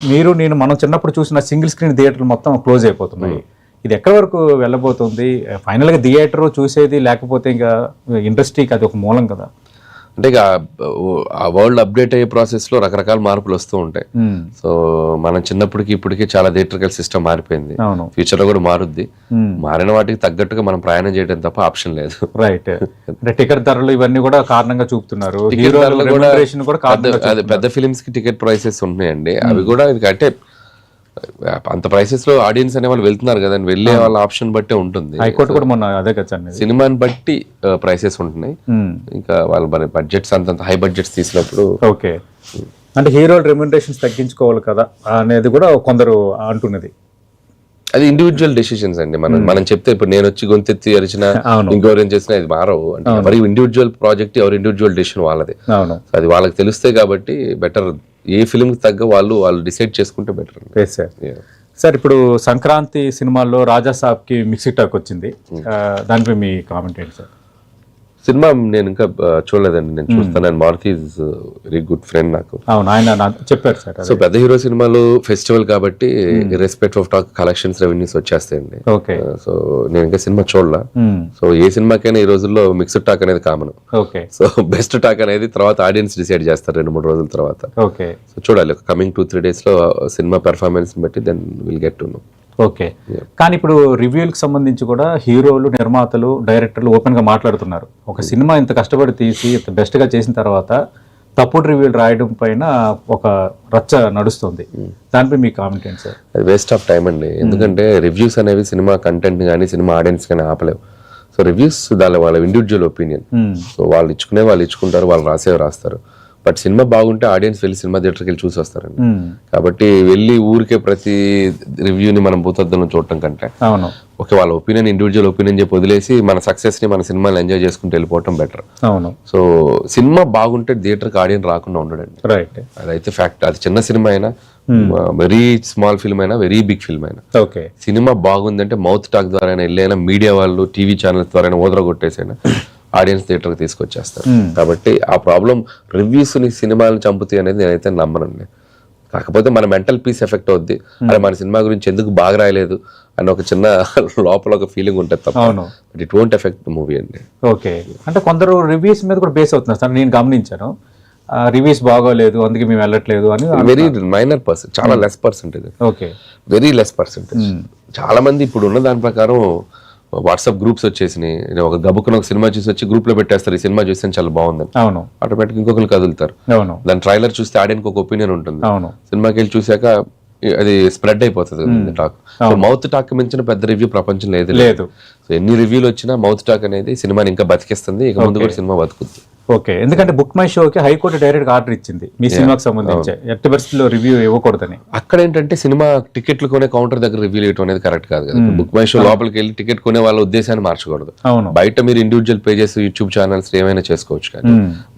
నేను మనం చిన్నప్పుడు చూసిన సింగిల్ స్క్రీన్ థియేటర్లు మొత్తం క్లోజ్ అయిపోతున్నాయి. ఇది ఎక్కడి వరకు వెళ్ళబోతుంది? ఫైనల్గా థియేటర్ చూసేది లేకపోతే ఇంకా ఇండస్ట్రీకి అది ఒక మూలం కదా. అంటే ఇక ఆ వరల్డ్ అప్డేట్ అయ్యే ప్రాసెస్ లో రకరకాల మార్పులు వస్తూ ఉంటాయి. సో మనం చిన్నప్పటికి ఇప్పటికి చాలా థియేటర్కల్ సిస్టమ్ మారిపోయింది. ఫ్యూచర్ లో కూడా మారుద్ది. మారిన వాటికి తగ్గట్టుగా మనం ప్రయాణం చేయడం తప్ప ఆప్షన్ లేదు. రైట్. అంటే టికెట్ ధరలు ఇవన్నీ కూడా కారణంగా చూపుతున్నారు. పెద్ద ఫిలిమ్స్ కి టికెట్ ప్రైసెస్ ఉంటున్నాయండి. అవి కూడా అంటే అంత ప్రైసెస్ లో ఆడియన్స్ అనే వాళ్ళు వెళ్తున్నారు కదా, వెళ్ళే వాళ్ళ ఆప్షన్ బట్టే ఉంటుంది. హైకోర్టు కూడా మొన్న అదే కదా, సినిమాని బట్టి ప్రైసెస్ ఉంటున్నాయి. ఇంకా వాళ్ళ బడ్జెట్స్ అంత హై బడ్జెట్స్ తీసినప్పుడు ఓకే. అంటే హీరోల రెమ్యునరేషన్స్ తగ్గించుకోవాలి కదా అనేది కూడా కొందరు అంటున్నది. అది ఇండివిజువల్ డెసిషన్స్ అండి. మనం చెప్తే ఇప్పుడు నేను వచ్చి గొంతెత్తి అరిచినా ఇంకెవరేం చేసినా అది మారవు. అంటే ఎవరి ఇండివిజువల్ ప్రాజెక్ట్ ఎవరి ఇండివిజువల్ డెసిషన్ వాళ్ళది. అది వాళ్ళకి తెలుస్తాయి కాబట్టి బెటర్. ఏ ఫిల్మ్ కి తగ్గ వాళ్ళు డిసైడ్ చేసుకుంటే బెటర్. సార్ ఇప్పుడు సంక్రాంతి సినిమాల్లో రాజా సాబ్ కి మిక్స్డ్ టాక్ వచ్చింది. దానిపై మీ కామెంట్ ఏంటి సార్? సినిమా నేను ఇంకా చూడలేదండి. నేను చూస్తాను. Maruthi is very good friend నాకు. అవును, ఆయన చెప్పారు సార్. సో పెద్ద హీరో సినిమాలు ఫెస్టివల్ కాబట్టి respect of talk collections revenues వచ్చేస్తాయండి. సో నేను ఇంకా సినిమా చూడలా. సో ఏ సినిమాకైనా ఈ రోజుల్లో మిక్స్డ్ టాక్ అనేది కామన్. సో బెస్ట్ టాక్ అనేది తర్వాత ఆడియన్స్ డిసైడ్ చేస్తారు 2-3 రోజుల తర్వాత. సో చూడాలి కమింగ్ 2-3 days లో సినిమా పెర్ఫార్మెన్స్ బట్టి then will get to know. Okay. కానీ ఇప్పుడు రివ్యూలకు సంబంధించి కూడా హీరోలు, నిర్మాతలు, డైరెక్టర్లు ఓపెన్ గా మాట్లాడుతున్నారు. ఒక సినిమా ఇంత కష్టపడి తీసి ఇంత బెస్ట్ గా చేసిన తర్వాత తప్పుడు రివ్యూలు రాయడం పైన ఒక రచ్చ నడుస్తుంది. దానిపై మీ కామెంట్ ఏంటి సార్? అది వేస్ట్ ఆఫ్ టైం అండి. ఎందుకంటే రివ్యూస్ అనేవి సినిమా కంటెంట్ కానీ సినిమా ఆడియన్స్ కానీ ఆపలేవు. సో రివ్యూస్ దాని వాళ్ళ ఇండివిజువల్ ఒపీనియన్. సో వాళ్ళు ఇచ్చుకుంటారు, వాళ్ళు రాస్తారు. బట్ సినిమా బాగుంటే ఆడియన్స్ వెళ్ళి సినిమా థియేటర్కి వెళ్ళి చూసి వస్తారండి. కాబట్టి వెళ్ళి ఊరికే ప్రతి రివ్యూని మనం భూతద్దంలో చూడటం కంటే ఓకే వాళ్ళ ఒపీనియన్, ఇండివిజువల్ ఒపీనియన్ చెప్పి వదిలేసి మన సక్సెస్ ని మన సినిమాని ఎంజాయ్ చేసుకుంటూ వెళ్ళిపోవటం బెటర్. సో సినిమా బాగుంటే థియేటర్కి ఆడియన్స్ రాకుండా ఉండడండి. అదైతే ఫ్యాక్ట్. అది చిన్న సినిమా అయినా, వెరీ స్మాల్ ఫిల్మ్ అయినా, వెరీ బిగ్ ఫిల్మ్ అయినా, సినిమా బాగుందంటే మౌత్ టాక్ ద్వారా వెళ్ళైనా, మీడియా వాళ్ళు టీవీ ఛానల్స్ ద్వారా ఓదరగొట్టేసైనా ఆడియన్స్ థియేటర్ కి తీసుకొచ్చేస్తారు. కాబట్టి ఆ ప్రాబ్లం రివ్యూస్ ని సినిమాలను చంపుతాయి అనేది నేనైతే నమ్మనండి. కాకపోతే మన మెంటల్ పీస్ ఎఫెక్ట్ అవుద్ది. అదే మన సినిమా గురించి ఎందుకు బాగా రాయలేదు అని ఒక చిన్న లోపల ఒక ఫీలింగ్ ఉంటుంది తప్ప but it won't effect the movie అండి. ఓకే. అంటే కొందరు రివ్యూస్ మీద కూడా బేస్ అవుతున్నారు సార్, నేను గమనించాను. రివ్యూస్ బాగోలేదు అందుకే మేము వెళ్ళట్లేదు అని. వెరీ మైనర్ పర్సెంట్, చాలా less percentage. Okay. Very less percentage. చాలా మంది ఇప్పుడు ఉన్న దాని ప్రకారం వాట్సాప్ గ్రూప్స్ వచ్చేసినాయి. ఒక గబుక్కున ఒక సినిమా చూసి వచ్చి గ్రూప్ లో పెట్టేస్తారు, ఈ సినిమా చూస్తే చాలా బాగుంది. ఆటోమేటిక్ ఇంకొకరు కదులుతారు. దాని ట్రైలర్ చూస్తే ఆడియన్కి ఒక ఒపీనియన్ ఉంటుంది. సినిమాకి వెళ్ళి చూసాక అది స్ప్రెడ్ అయిపోతుంది టాక్. మౌత్ టాక్ మించిన పెద్ద రివ్యూ ప్రపంచం లేదు. సో ఎన్ని రివ్యూలు వచ్చినా మౌత్ టాక్ అనేది సినిమాని ఇంకా బతికిస్తుంది. ఇక ముందు కూడా సినిమా బతుకుతుంది. ఓకే. ఎందుకంటే బుక్ మై షోకి హైకోర్టు డైరెక్ట్ ఆర్డర్ ఇచ్చింది మీ సినిమాకి సంబంధించి ఎట్టి పరిస్థితుల్లో రివ్యూ ఇవ్వకూడదని. అక్కడ ఏంటంటే సినిమా టికెట్లు కొనే కౌంటర్ దగ్గర రివ్యూ ఇవ్వడం అనేది కరెక్ట్ కాదు కదా. బుక్ మై షో లోపలికి వెళ్ళి టికెట్ కొనే వాళ్ళ ఉద్దేశాన్ని మార్చకూడదు. బయట మీరు ఇండివిజువల్ పేజెస్, యూట్యూబ్ ఛానల్స్ ఏమైనా చేసుకోవచ్చు. కానీ